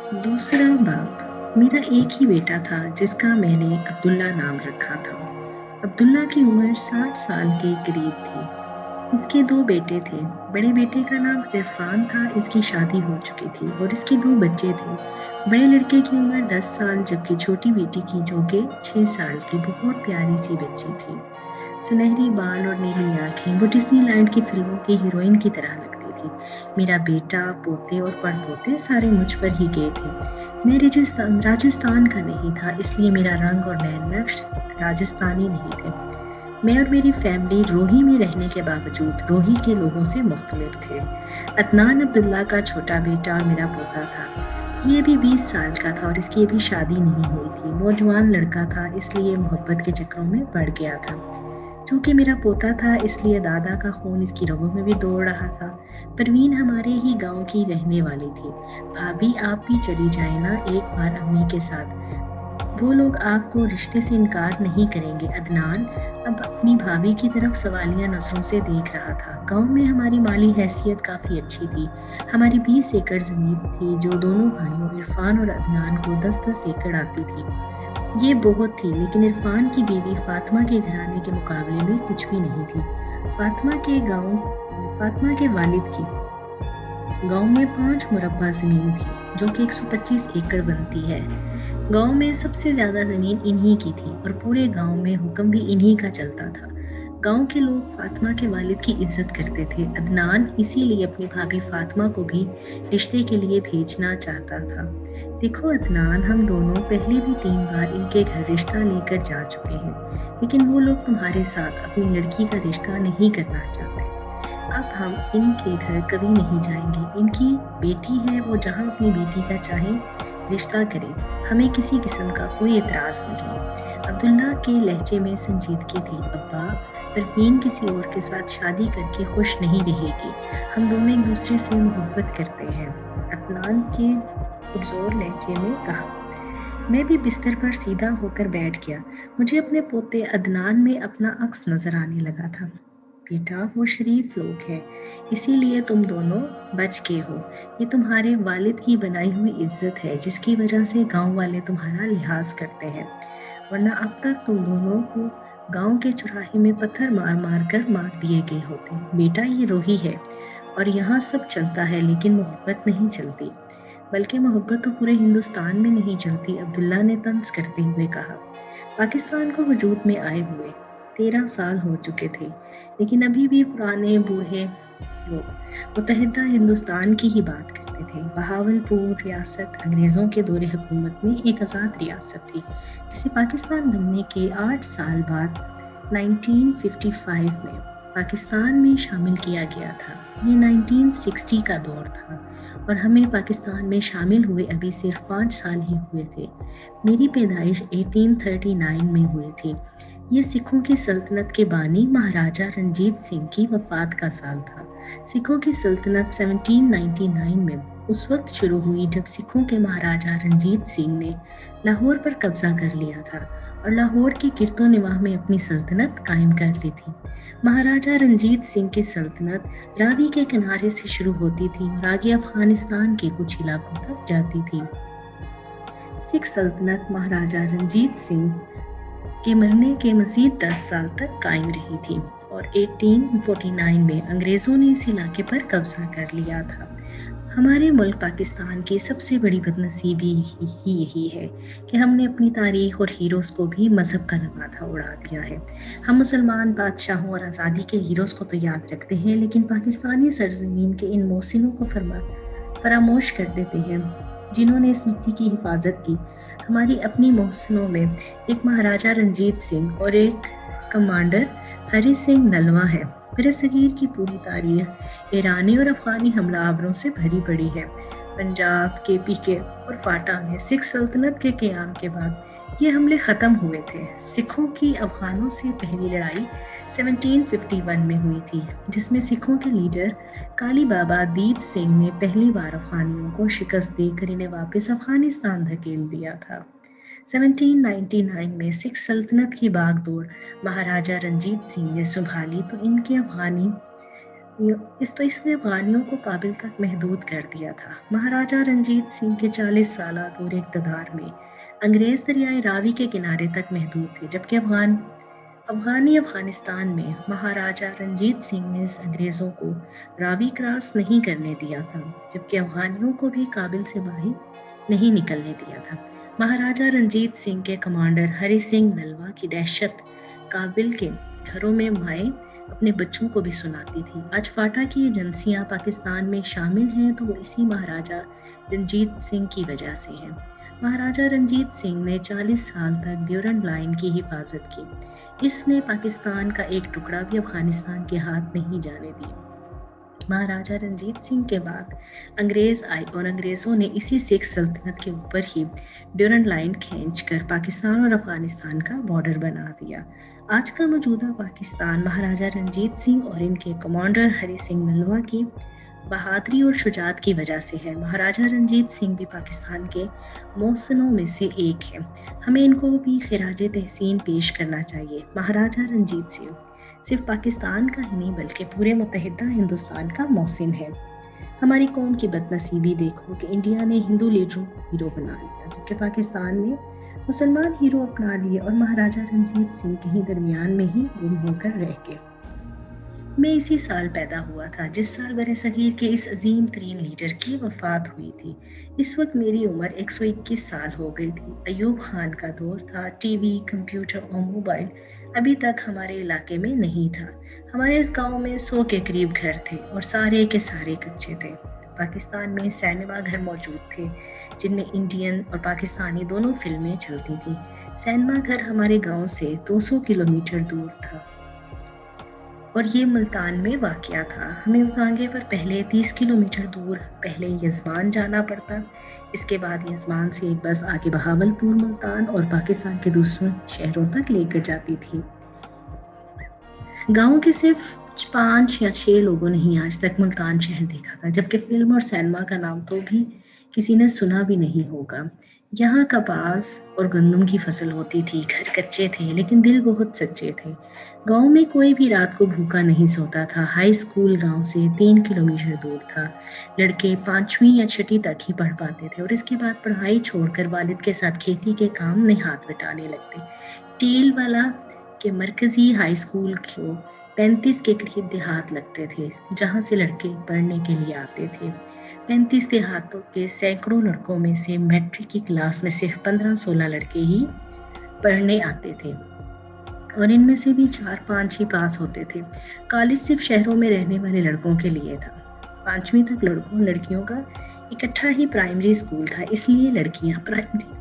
दूसरा बाप। मेरा एक ही बेटा था जिसका मैंने अब्दुल्ला नाम रखा था। अब्दुल्ला की उम्र 60 साल के करीब थी। इसके दो बेटे थे। बड़े बेटे का नाम इरफान था, इसकी शादी हो चुकी थी और इसके दो बच्चे थे। बड़े लड़के की उम्र 10 साल, जबकि छोटी बेटी की, जो कि 6 साल की, बहुत प्यारी सी बच्ची थी। सुनहरी बाल और नीली आंखें, वो डिज्नीलैंड की फिल्मों की हीरोइन की तरह लगती थी। मेरा बेटा, पोते और पड़पोते सारे मुझ पर ही गए थे। मैं राजस्थान का नहीं था, इसलिए मेरा रंग और नैन नक्श राजस्थानी नहीं थे। मैं और मेरी फैमिली रोही में रहने के बावजूद रोही के लोगों से मुख्तलिफ थे। अदनान अब्दुल्ला का छोटा बेटा और मेरा पोता था। ये भी 20 साल का था और इसकी अभी शादी नहीं हुई थी। नौजवान लड़का था, इसलिए मोहब्बत के चक्रों में पड़ गया था। चूंकि मेरा पोता था, इसलिए दादा का खून इसकी रगों में भी दौड़ रहा था। परवीन हमारे ही गांव की रहने वाली थी। भाभी, आप भी चली जाए ना एक बार अम्मी के साथ। वो लोग आपको रिश्ते से इनकार नहीं करेंगे। अदनान अब अपनी भाभी की तरफ सवालिया नजरों से देख रहा था। गांव में हमारी माली हैसियत काफ़ी अच्छी थी। हमारी 20 एकड़ ज़मीन थी, जो दोनों भाइयों इरफान और अदनान को 10-10 एकड़ आती थी। ये बहुत थी, लेकिन इरफान की बीवी फातिमा के घराने के मुकाबले में कुछ भी नहीं थी। फातिमा के वालिद की गांव में 5 मुरब्बा ज़मीन थी, जो कि 125 एकड़ बनती है। गांव में सबसे ज़्यादा ज़मीन इन्हीं की थी और पूरे गांव में हुक्म भी इन्हीं का चलता था। गांव के लोग फातिमा के वालिद की इज्जत करते थे। अदनान इसीलिए अपनी भाभी फातिमा को भी रिश्ते के लिए भेजना चाहता था। देखो अदनान, हम दोनों पहले भी 3 बार इनके घर रिश्ता लेकर जा चुके हैं, लेकिन वो लोग तुम्हारे साथ अपनी लड़की का रिश्ता नहीं करना चाहते। अब हम इनके घर कभी नहीं जाएंगे। इनकी बेटी है, वो जहाँ अपनी बेटी का चाहे रिश्ता करे। हमें किसी किस्म का कोई एतराज़ नहीं। अब्दुल्ला के लहजे में संजीदगी थी। अब्बा, परवीन किसी और के साथ शादी करके खुश नहीं रहेगी। हम दोनों एक दूसरे से मोहब्बत करते हैं, अदनान के पुरजोर लहजे में कहा। मैं भी बिस्तर पर सीधा होकर बैठ गया। मुझे अपने पोते अदनान में अपना अक्स नजर आने लगा था। बेटा, वो शरीफ लोग हैं, इसीलिए तुम दोनों बच गए हो। ये तुम्हारे वालिद की बनाई हुई इज्जत है, जिसकी वजह से गांव वाले तुम्हारा लिहाज करते हैं। वरना अब तक तुम दोनों को गांव के चौराहे में पत्थर मार मार कर मार दिए गए होते। बेटा, ये रोही है और यहाँ सब चलता है, लेकिन मोहब्बत नहीं चलती। बल्कि मोहब्बत तो पूरे हिंदुस्तान में नहीं चलती, अब्दुल्ला ने तंज करते हुए कहा। पाकिस्तान को वजूद में आए हुए 13 साल हो चुके थे, लेकिन अभी भी पुराने बूढ़े लोग मुतहदा हिंदुस्तान की ही बात करते थे। बहावलपुर रियासत अंग्रेज़ों के दौरे हुकूमत में एक आज़ाद रियासत थी, जिसे पाकिस्तान बनने के 8 साल बाद 1955 में पाकिस्तान में शामिल किया गया था। ये 1960 का दौर था और हमें पाकिस्तान में शामिल हुए अभी सिर्फ 5 साल ही हुए थे। मेरी पैदाइश 1839 में हुई थी। ये सिखों की सल्तनत के बानी महाराजा रंजीत सिंह की वफात का साल था। सिखों की सल्तनत 1799 में उस वक्त शुरू हुई जब सिखों के महाराजा रंजीत सिंह ने लाहौर पर कब्जा कर लिया था और लाहौर की गिरदो निवाह में अपनी सल्तनत कायम कर ली थी। महाराजा रंजीत सिंह की सल्तनत रावी के किनारे से शुरू होती थी और आगे अफगानिस्तान के कुछ इलाकों तक जाती थी। सिख सल्तनत महाराजा रंजीत सिंह के मरने के मज़ीद 10 साल तक कायम रही थी और 1849 में अंग्रेज़ों ने इस इलाके पर कब्जा कर लिया था। हमारे मुल्क पाकिस्तान की सबसे बड़ी बदनसीबी ही यही है कि हमने अपनी तारीख और हीरोज़ को भी मज़हब का नवादा उड़ा दिया है। हम मुसलमान बादशाहों और आज़ादी के हीरोज़ को तो याद रखते हैं, लेकिन पाकिस्तानी सरजमीन के इन मोहसिनों को फरामोश कर देते हैं, जिन्होंने इस मिट्टी की हिफाजत की। हमारी अपनी मोहसिनों में एक महाराजा रंजीत सिंह और एक कमांडर हरि सिंह नलवा है। बरसगीर की पूरी तारीख ईरानी और अफगानी हमलावरों से भरी पड़ी है। पंजाब, केपीके और फाटा में सिख सल्तनत के क़याम के बाद ये हमले ख़त्म हुए थे। सिखों की अफगानों से पहली लड़ाई 1751 में हुई थी, जिसमें सिखों के लीडर काली बाबा दीप सिंह ने पहली बार अफगानियों को शिकस्त देकर इन्हें वापस अफगानिस्तान धकेल दिया था। 1799 में सिख सल्तनत की बागडोर महाराजा रंजीत सिंह ने संभाली तो इनके अफगानी اس نے افغانیوں کو کابل تک محدود کر دیا تھا۔ مہاراجہ رنجیت سنگھ کے 40 سالہ دور اقتدار میں انگریز دریائے راوی کے کنارے تک محدود تھے، جبکہ افغانستان میں مہاراجہ رنجیت سنگھ نے انگریزوں کو راوی کراس نہیں کرنے دیا تھا، جبکہ افغانیوں کو بھی کابل سے باہر نہیں نکلنے دیا تھا۔ مہاراجہ رنجیت سنگھ کے کمانڈر ہری سنگھ نلوا کی دہشت کابل کے گھروں میں مائیں اپنے بچوں کو بھی سناتی تھی۔ آج فاٹا کی ایجنسیاں پاکستان میں شامل ہیں تو وہ اسی مہاراجہ رنجیت سنگھ کی وجہ سے ہیں۔ مہاراجہ رنجیت سنگھ نے 40 سال تک ڈیورنڈ لائن کی حفاظت کی۔ اس نے پاکستان کا ایک ٹکڑا بھی افغانستان کے ہاتھ نہیں جانے دیا۔ مہاراجہ رنجیت سنگھ کے بعد انگریز آئے اور انگریزوں نے اسی سکھ سلطنت کے اوپر ہی ڈیورنڈ لائن کھینچ کر پاکستان اور افغانستان کا بارڈر بنا دیا۔ آج کا موجودہ پاکستان مہاراجہ رنجیت سنگھ اور ان کے کمانڈر ہری سنگھ نلوا کی بہادری اور شجاعت کی وجہ سے ہے۔ مہاراجہ رنجیت سنگھ بھی پاکستان کے محسنوں میں سے ایک ہیں۔ ہمیں ان کو بھی خراج تحسین پیش کرنا چاہیے۔ مہاراجہ رنجیت سنگھ صرف پاکستان کا ہی نہیں بلکہ پورے متحدہ ہندوستان کا محسن ہے۔ ہماری قوم کی بد نصیبی دیکھو کہ انڈیا نے ہندو لیڈروں کو ہیرو بنا لیا، جبکہ پاکستان نے مسلمان ہیرو اپنا لیے اور مہاراجہ رنجیت سنگھ کہیں درمیان میں ہی گم ہو کر رہ گئے۔ میں اسی سال پیدا ہوا تھا جس سال برصغیر کے اس عظیم ترین لیڈر کی وفات ہوئی تھی۔ اس وقت میری عمر 121 سال ہو گئی تھی۔ ایوب خان کا دور تھا۔ ٹی وی، کمپیوٹر اور موبائل ابھی تک ہمارے علاقے میں نہیں تھا۔ ہمارے اس گاؤں میں 100 کے قریب گھر تھے اور سارے کے سارے کچے تھے۔ پاکستان میں سینما گھر موجود تھے جن میں انڈین اور پاکستانی دونوں فلمیں چلتی تھیں۔ سینما گھر ہمارے گاؤں سے 200 کلومیٹر دور تھا اور یہ ملتان میں واقع تھا۔ ہمیں اتانگے پر پہلے 30 کلومیٹر دور پہلے یزبان جانا پڑتا۔ اس کے بعد یزبان سے ایک بس آگے بہاولپور، ملتان اور پاکستان کے دوسروں شہروں تک لے کر جاتی تھی۔ گاؤں کے صرف 5 یا 6 لوگوں نے ہی آج تک ملتان شہر دیکھا تھا، جبکہ فلم اور سینما کا نام تو بھی کسی نے سنا بھی نہیں ہوگا۔ یہاں کپاس اور گندم کی فصل ہوتی تھی، گھر کچے تھے لیکن دل بہت سچے تھے۔ گاؤں میں کوئی بھی رات کو بھوکا نہیں سوتا تھا۔ ہائی اسکول گاؤں سے 3 کلومیٹر دور تھا۔ لڑکے 5ویں یا 6ٹی تک ہی پڑھ پاتے تھے اور اس کے بعد پڑھائی چھوڑ کر والد کے ساتھ کھیتی کے کام میں ہاتھ بٹانے لگتے۔ ٹیل والا کے مرکزی ہائی اسکول کو 35 کے قریب دیہات لگتے تھے جہاں سے لڑکے پڑھنے کے لیے آتے تھے۔ 35 دیہاتوں کے سینکڑوں لڑکوں میں سے میٹرک کی کلاس میں صرف 15-16 لڑکے ہی پڑھنے آتے تھے اور ان میں سے بھی 4-5 ہی پاس ہوتے تھے۔ کالج صرف شہروں میں رہنے والے لڑکوں کے لیے تھا۔ 5ویں تک لڑکیوں کا اکٹھا ہی پرائمری اسکول تھا، اس لیے لڑکیاں پرائمری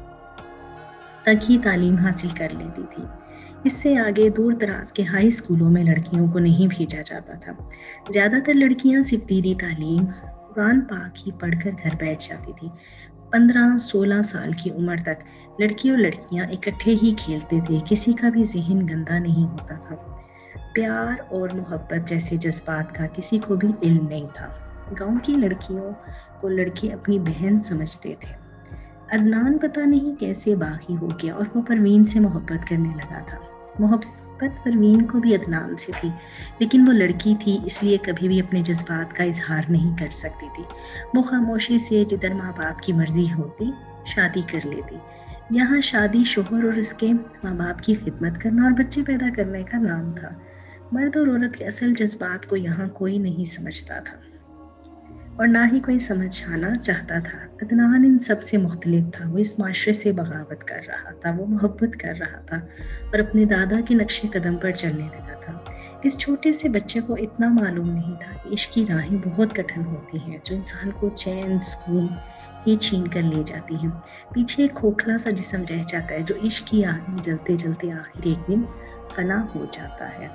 تک ہی تعلیم حاصل کر لیتی تھی۔ اس سے آگے دور دراز کے ہائی اسکولوں میں لڑکیوں کو نہیں بھیجا جاتا تھا۔ زیادہ تر لڑکیاں صرف دینی تعلیم قرآن پاک ہی پڑھ کر گھر بیٹھ جاتی تھی۔ 15-16 سال کی عمر تک لڑکی اور لڑکیاں اکٹھے ہی کھیلتے تھے، کسی کا بھی ذہن گندا نہیں ہوتا تھا۔ پیار اور محبت جیسے جذبات کا کسی کو بھی علم نہیں تھا۔ گاؤں کی لڑکیوں کو لڑکے اپنی بہن سمجھتے تھے۔ عدنان پتہ نہیں کیسے باغی ہو گیا اور وہ پروین سے محبت کرنے لگا تھا۔ محبت پروین کو بھی عدنان سے تھی، لیکن وہ لڑکی تھی اس لیے کبھی بھی اپنے جذبات کا اظہار نہیں کر سکتی تھی۔ وہ خاموشی سے جدھر ماں باپ کی مرضی ہوتی شادی کر لیتی۔ یہاں شادی شوہر اور اس کے ماں باپ کی خدمت کرنا اور بچے پیدا کرنے کا نام تھا۔ مرد اور عورت کے اصل جذبات کو یہاں کوئی نہیں سمجھتا تھا اور نہ ہی کوئی سمجھانا چاہتا تھا۔ عدنان ان سب سے مختلف تھا۔ وہ اس معاشرے سے بغاوت کر رہا تھا، وہ محبت کر رہا تھا اور اپنے دادا کے نقش قدم پر چلنے لگا تھا۔ اس چھوٹے سے بچے کو اتنا معلوم نہیں تھا کہ عشق کی راہیں بہت کٹھن ہوتی ہیں جو انسان کو چین سکون ہی چھین کر لے جاتی ہیں۔ پیچھے ایک کھوکھلا سا جسم رہ جاتا ہے جو عشق کی آگ میں جلتے جلتے آخر ایک دن فنا ہو جاتا ہے۔